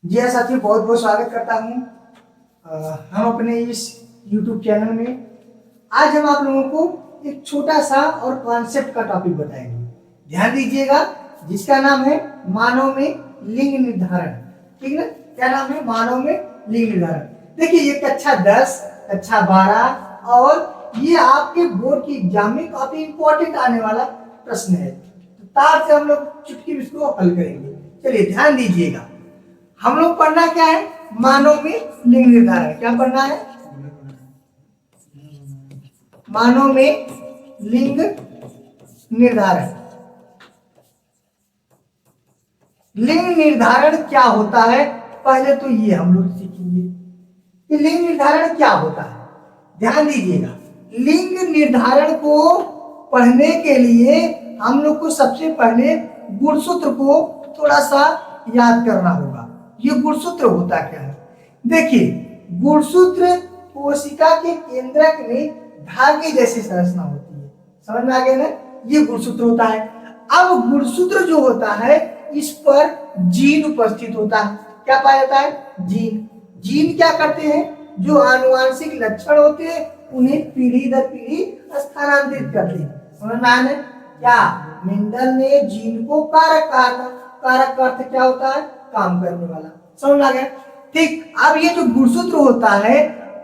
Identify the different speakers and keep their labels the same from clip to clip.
Speaker 1: जी हाँ साथियों, बहुत बहुत स्वागत करता हूँ हम अपने इस YouTube चैनल में। आज हम आप लोगों को एक छोटा सा और कॉन्सेप्ट का टॉपिक बताएंगे। ध्यान दीजिएगा, जिसका नाम है मानव में लिंग निर्धारण। ठीक ना? क्या नाम है? मानव में लिंग निर्धारण। देखिए, ये कक्षा 10, कक्षा 12 और ये आपके बोर्ड की एग्जाम में काफी इंपॉर्टेंट आने वाला प्रश्न है। तो तार से हम लोग चुटकी इसको हल करेंगे। चलिए ध्यान दीजिएगा, हम लोग पढ़ना क्या है? मानव में लिंग निर्धारण। क्या पढ़ना है? मानव में लिंग निर्धारण। लिंग निर्धारण क्या होता है, पहले तो ये हम लोग सीखेंगे कि लिंग निर्धारण क्या होता है। ध्यान दीजिएगा, लिंग निर्धारण को पढ़ने के लिए हम लोग को सबसे पहले गुणसूत्र को थोड़ा सा याद करना होगा। ये गुणसूत्र होता क्या है? देखिए, गुणसूत्र कोशिका के केंद्रक में धागे जैसी संरचना होती है। समझ में आ गया ना? ये गुणसूत्र होता है। अब गुणसूत्र जो होता है, इस पर जीन उपस्थित होता है। क्या पाया जाता है? जीन। जीन क्या करते हैं? जो आनुवांशिक लक्षण होते हैं उन्हें पीढ़ी दर पीढ़ी स्थानांतरित करते हैं। समझ में आया? क्या मेंडल ने जीन को कारक कहा था? कारक का अर्थ क्या होता है? काम करने वाला। समझ में आ गया? ठीक। अब ये जो गुणसूत्र होता है,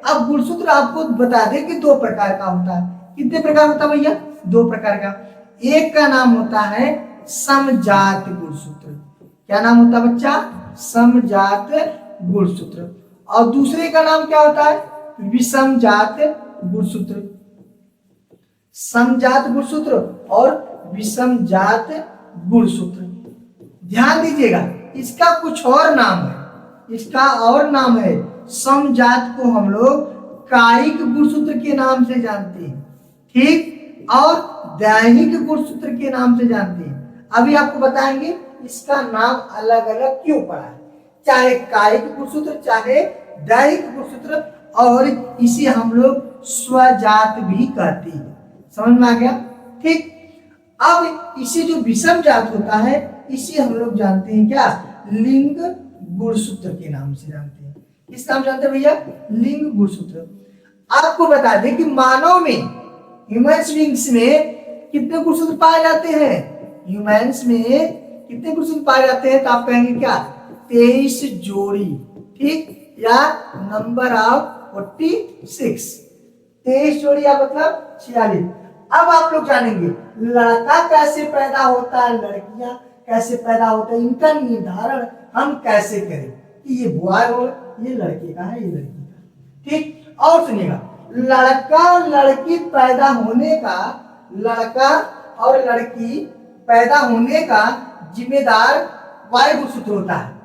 Speaker 1: अब गुणसूत्र आपको बता दें कि दो प्रकार का होता है। कितने प्रकार होता है भैया? दो प्रकार का। एक का नाम होता है समजात गुणसूत्र। क्या नाम होता है बच्चा? समजात गुणसूत्र। और दूसरे का नाम क्या होता है? विषमजात गुणसूत्र। समजात गुणसूत्र और विषमजात गुणसूत्र। ध्यान दीजिएगा, इसका कुछ और नाम है। इसका और नाम है, समजात को हम लोग कायिक गुणसूत्र के नाम से जानते हैं। ठीक। और दैहिक गुणसूत्र के नाम से जानते हैं। अभी आपको बताएंगे इसका नाम अलग अलग क्यों पड़ा है, चाहे कायिक गुणसूत्र चाहे दैहिक गुणसूत्र, और इसे हम लोग स्वजात भी कहते हैं। समझ में आ गया? ठीक। अब इसे जो विषम जात होता है, इसे हम लोग जानते हैं क्या? लिंग गुणसूत्र के नाम से जानते हैं। किस नाम जानते हैं भैया? लिंग गुणसूत्र। आपको बता दें कि मानव में, ह्यूमन्स बीइंग्स में कितने गुणसूत्र पाए जाते हैं? ह्यूमन्स में कितने गुणसूत्र पाए जाते हैं? तो आप कहेंगे क्या? 23 जोड़ी। ठीक। या नंबर ऑफ 46। 23 जोड़ी या मतलब 46। अब आप लोग जानेंगे लड़का कैसे पैदा होता है, लड़कियां कैसे पैदा होता है। इनका निर्धारण हम कैसे करें कि ये बॉय हो, ये लड़के का है, ये लड़की का। ठीक। और सुनिएगा, लड़का लड़की पैदा होने का, लड़का और लड़की पैदा होने का जिम्मेदार वाई गुणसूत्र होता है।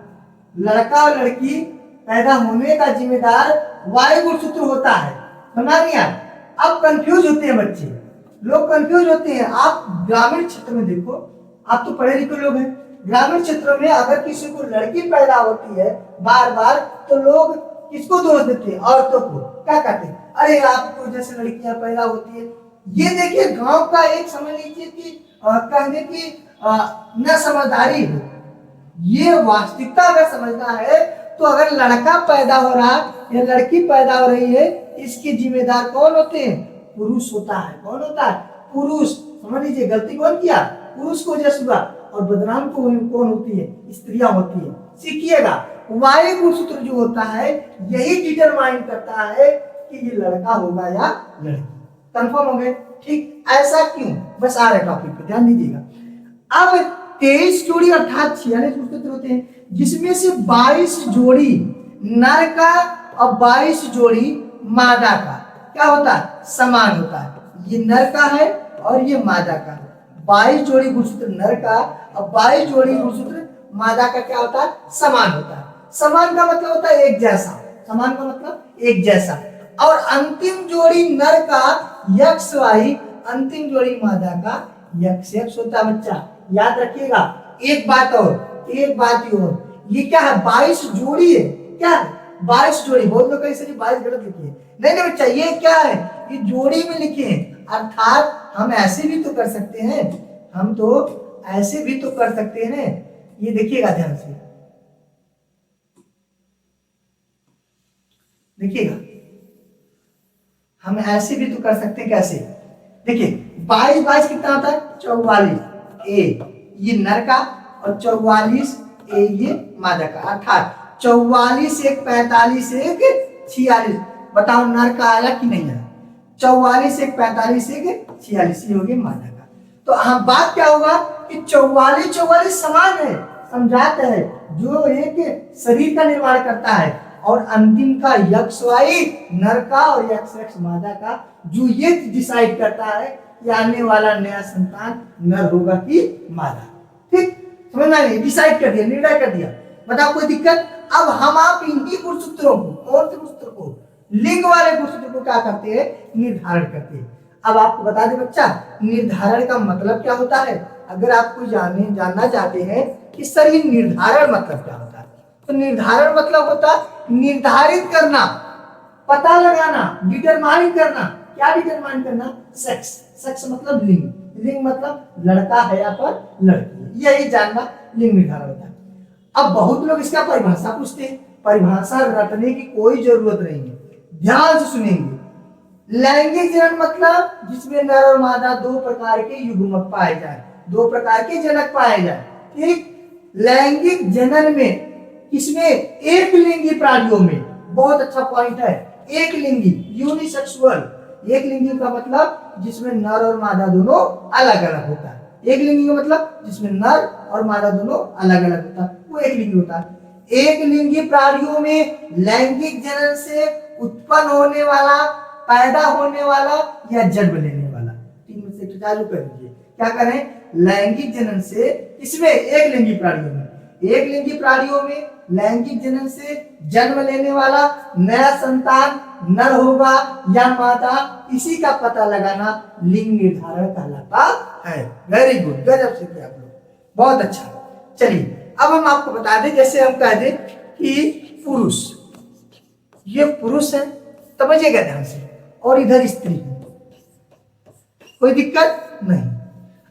Speaker 1: लड़का और लड़की पैदा होने का जिम्मेदार वाई गुणसूत्र होता है। समझ गया? अब कंफ्यूज होते हैं बच्चे, लोग कंफ्यूज होते हैं। आप ग्रामीण क्षेत्र में देखो, आप तो पढ़े लिखे लोग हैं। ग्रामीण क्षेत्रों में अगर किसी को लड़की पैदा होती है बार बार, तो लोग किसको दोष देते हैं? औरतों को। क्या कहते हैं? अरे आपको जैसे लड़कियां पैदा होती है। ये देखिए, गांव का एक समझ लीजिए कि कहने की न समझदारी है। ये वास्तविकता अगर समझना है तो अगर लड़का पैदा हो रहा है या लड़की पैदा हो रही है, इसके जिम्मेदार कौन होते हैं? पुरुष होता है। कौन होता है? पुरुष। समझ लीजिए, गलती कौन किया? पुरुष को जैसे हुआ, और बदनाम कौन होती है? स्त्रियां होती है। सीखिएगा, वायु गुणसूत्र जो होता है यही डिटरमाइन करता है कि ये लड़का होगा या लड़की। कंफर्म हो गए? ठीक। ऐसा क्यों? बस आ रहे टॉपिक पे ध्यान दीजिएगा। अब 23 जोड़ी अर्थात 46 गुणसूत्र होते हैं, जिसमें से 22 जोड़ी नर का और 22 जोड़ी मादा का क्या होता है? समान होता है। ये नर का है और ये मादा का। 22 जोड़ी गुणसूत्र नर का और 22 जोड़ी गुणसूत्र मादा का क्या होता है? समान होता है। समान का मतलब होता है एक जैसा। समान का मतलब एक जैसा। और अंतिम जोड़ी नर का XY, अंतिम जोड़ी मादा का XX होता है। बच्चा याद रखिएगा। एक बात और, एक बात और, ये क्या है? 22 जोड़ी है। क्या है? 22 जोड़ी। बहुत लोग ऐसे 22 गलत लिखे हैं। नहीं बच्चा, ये क्या है? ये जोड़ी में लिखे हैं। अर्थात हम ऐसे भी तो कर सकते हैं, हम तो ऐसे भी तो कर सकते हैं। ये देखिएगा ध्यान से, देखिएगा, हम ऐसे भी तो कर सकते हैं। कैसे? देखिए 22 22 कितना होता है? 44 ए ये नर का और 44 ए ये मादा का, अर्थात 44 एक 45 एक 46। बताओ नर का आया कि नहीं आया? 44 एक 45 एक 46 ये हो गया मादा का। तो हाँ बात क्या होगा कि 44 44 समान है, समझाते हैं, जो एक शरीर का निर्माण करता है, और अंतिम का यक्ष वाई नर का और यक्ष यक्ष मादा का, जो ये डिसाइड करता है कि आने वाला नया संतान नर होगा कि मादा। ठीक, समझ में नहीं? डिसाइड कर दिया, निर्णय कर दिया। बताओ कोई दिक्कत? अब हम आप इन्हीं गुणसूत्रों को, कौन से गुणसूत्र को? लिंग वाले गुणसूत्र को क्या करते हैं? निर्धारण करते हैं। अब आपको बता दें बच्चा, निर्धारण का मतलब क्या होता है? अगर आपको जानना चाहते हैं कि सर ये निर्धारण मतलब क्या होता है, तो निर्धारण मतलब होता है निर्धारित करना, पता लगाना, डिटरमाइन करना। क्या डिटरमाइन करना? सेक्स। सेक्स मतलब लिंग, लिंग मतलब लड़का है या पर लड़की, यही जानना लिंग निर्धारण होता है। अब बहुत लोग इसका परिभाषा पूछते हैं, परिभाषा रटने की कोई जरूरत नहीं है, ध्यान से सुनेंगे। लैंगिक जनन मतलब जिसमें नर और मादा दो प्रकार के युग्मक पाए जाए, दो प्रकार के जनक पाए जाए। ठीक, लैंगिक जनन में इसमें एक लिंगी प्राणियों में, बहुत अच्छा पॉइंट है, एक लिंगी यूनिसेक्सुअल। एक लिंगी का मतलब जिसमें नर और मादा दोनों अलग अलग होता है। एक लिंगी का मतलब जिसमें नर और मादा दोनों अलग अलग होता है, वो एक लिंगी होता है। एक लिंगी प्राणियों में लैंगिक जनन से उत्पन्न होने वाला, पैदा होने वाला या जन्म लेने वाला, तीन में से चालू कर दीजिए। क्या करें? लैंगिक जनन से इसमें एक लिंगी प्राणियों में, एक लिंगी प्राणियों में लैंगिक जनन से जन्म लेने वाला नया संतान नर होगा या मादा, इसी का पता लगाना लिंग निर्धारण कहलाता है। वेरी गुड, गजब से किया आप लोग, बहुत अच्छा। चलिए अब हम आपको बता दें, जैसे हम कह दें कि पुरुष, ये पुरुष है, समझिएगा ध्यान से, और इधर स्त्री है, कोई दिक्कत नहीं।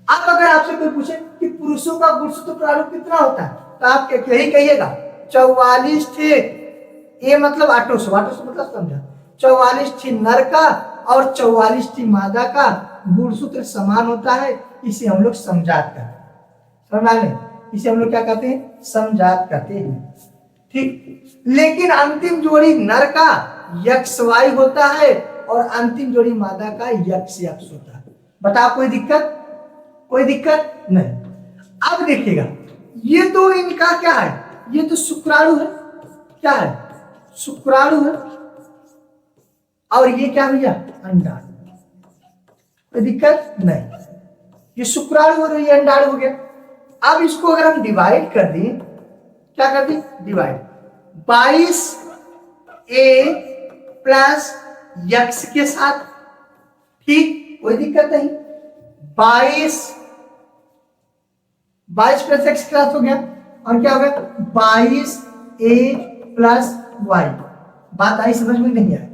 Speaker 1: अब अगर आपसे कोई पूछे कि पुरुषों का गुणसूत्र प्रारूप कितना होता है, तो आप यही कहिएगा 44 थे, ये मतलब 800, 800 मतलब समझा, 44 थी नर का और 44 थी मादा का, गुणसूत्र समान होता है, इसे हम लोग समजात कहते हैं। समझ में? इसे हम लोग क्या कहते हैं? समजात कहते हैं। ठीक, लेकिन अंतिम जोड़ी नर का यक्ष वाई होता है और अंतिम जोड़ी मादा का यक्ष यक्ष होता है। बता कोई दिक्कत? कोई दिक्कत नहीं। अब देखिएगा, ये तो इनका क्या है? ये तो शुक्राणु है, क्या है? शुक्राणु है, और ये क्या भैया? अंडाणु। कोई दिक्कत नहीं, ये शुक्राणु और ये अंडाणु हो गया। अब इसको अगर हम डिवाइड कर दें, क्या कर दें? डिवाइड 22 ए प्लस यक्स के साथ, ठीक, कोई दिक्कत नहीं। 22 प्लस एक्स के साथ हो गया, और क्या हो गया? 22 ए प्लस वाई। बात आई समझ में? नहीं आई?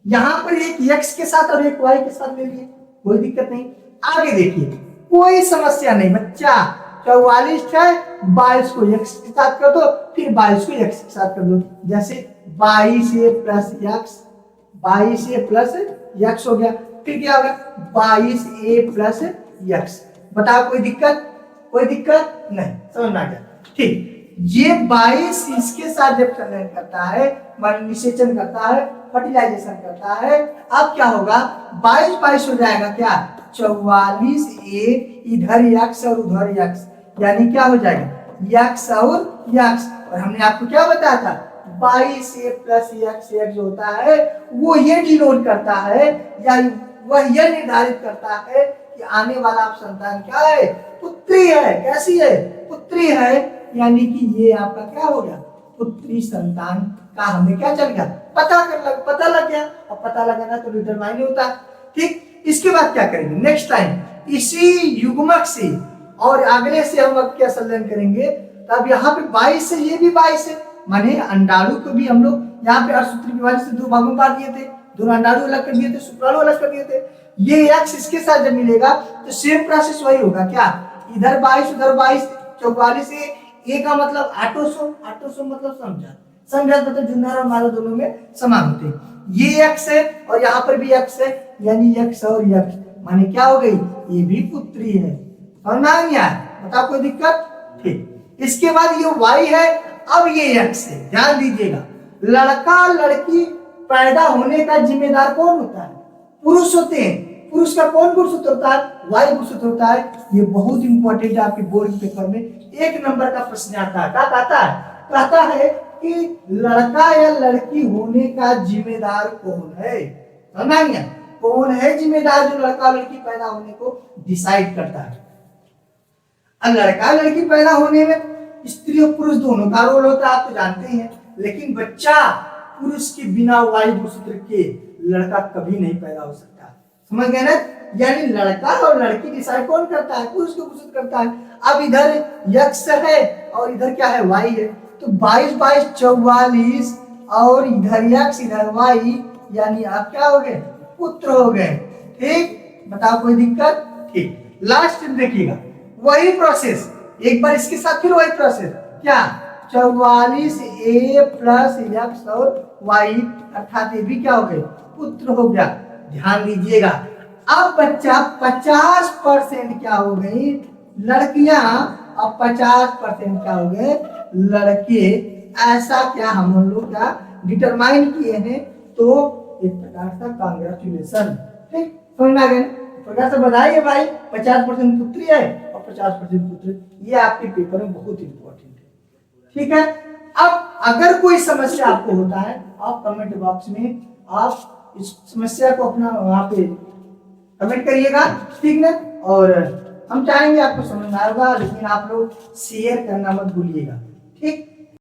Speaker 1: यहां पर एक एक्स के साथ और एक वाई के साथ ले लिए, कोई दिक्कत नहीं। आगे देखिए, कोई समस्या नहीं बच्चा। 44 है, 22 को एक्स के साथ कर दो, फिर 22 को एक्स के साथ कर दो। जैसे 22 ए प्लस एक्स, 22 ए प्लस एक्स हो गया, फिर क्या होगा? 22 ए प्लस एक्स। बताओ कोई दिक्कत? कोई दिक्कत नहीं, समझ में आ गया? ठीक, ये 22 इसके साथ जब संलयन करता है, निषेचन करता है, फर्टिलाइजेशन करता है, अब क्या होगा? 22 22 हो जाएगा, क्या? 44 ए, इधर यक्स और उधर यक्स, यानी क्या हो जाएगा? यक्स और यक्स। और हमने आपको क्या बताया था? 22 ए प्लस यक्स यक्स जो होता है वो ये डिनोट करता है, या वह यह निर्धारित करता है कि आने वाला संतान क्या है? पुत्री है। कैसी है? पुत्री है, यानी कि ये आपका क्या हो गया? पुत्री संतान का हमें क्या चल गया? पता लग गया, और पता लगाना तो डिटरमाइन होता है। ठीक, इसके बाद क्या करेंगे? नेक्स्ट टाइम इसी युग्मक से और अगले से हम अब क्या संलयन करेंगे? तब यहाँ पे 22 है, ये भी 22 है, माने अंडाणु को भी हम लोग यहाँ पे अर्धसूत्री विभाजन से दो भागों में बांट दिए थे, दोनों अंडाणु अलग कर दिए थे, शुक्राणु अलग कर दिए थे। ये एक्स इसके साथ जब मिलेगा तो सेम प्रोसेस वही होगा, क्या? इधर 22 उधर 22, 44 ए का मतलब 800, 800 मतलब समजात मतलब जो नर और मादा दोनों में समान होते हैं। ये x है और यहाँ पर भी x है, यानी x और x माने क्या हो गई, ये भी पुत्री है। समझ में आ गया, बताओ कोई दिक्कत? ठीक। इसके बाद ये y है, अब ये x है। ध्यान दीजिएगा, लड़का लड़की पैदा होने का जिम्मेदार कौन होता है? पुरुष होते हैं। पुरुष का कौन गुणसूत्र होता है? वाई गुणसूत्र होता है। ये बहुत इंपॉर्टेंट है, आपके बोर्ड पेपर में 1 नंबर का प्रश्न आता है। क्या कहता है? कहता है कि लड़का या लड़की होने का जिम्मेदार कौन है? समझ गया? कौन है जिम्मेदार जो लड़का लड़की पैदा होने को डिसाइड करता है? अब लड़का लड़की पैदा होने में स्त्री और पुरुष दोनों का रोल होता है, आप तो जानते ही हैं। लेकिन बच्चा पुरुष के बिना वायु गुणसूत्र के लड़का कभी नहीं पैदा हो सकता। समझ गए ना? यानी लड़का और लड़की डिसाइड कौन करता है? पुरुष को गुणसूत्र करता है। अब इधर यक्ष है और इधर क्या है? वाई है। तो 22 22 44 और इधर यक्ष इधर वाई, यानी आप क्या हो गए? पुत्र हो गए। ठीक, बताओ कोई दिक्कत? ठीक। लास्ट देखिएगा वही प्रोसेस, एक बार इसके साथ फिर वही प्रोसेस, क्या? 44 ए प्लस यक्स और वाई, अर्थात ये भी क्या हो गए? पुत्र हो गया। ध्यान दीजिएगा, अब बच्चा 50% क्या हो गई? लड़कियां। अब 50% क्या हो गए? लड़के। ऐसा क्या हम लोग क्या डिटरमाइन किए हैं? तो एक प्रकार का कांग्रेचुलेशन। ठीक, समझ में आ गया? प्रकार से बधाई है भाई, 50% पुत्री है और 50% पुत्र। ये आपके पेपर में बहुत इंपॉर्टेंट है। ठीक है, अब अगर कोई समस्या आपको होता है, आप कमेंट बॉक्स में आप इस समस्या को अपना वहां पे कमेंट करिएगा। ठीक ना? और हम चाहेंगे आपको समझ में आएगा, लेकिन आप लोग शेयर करना मत भूलिएगा। ठीक।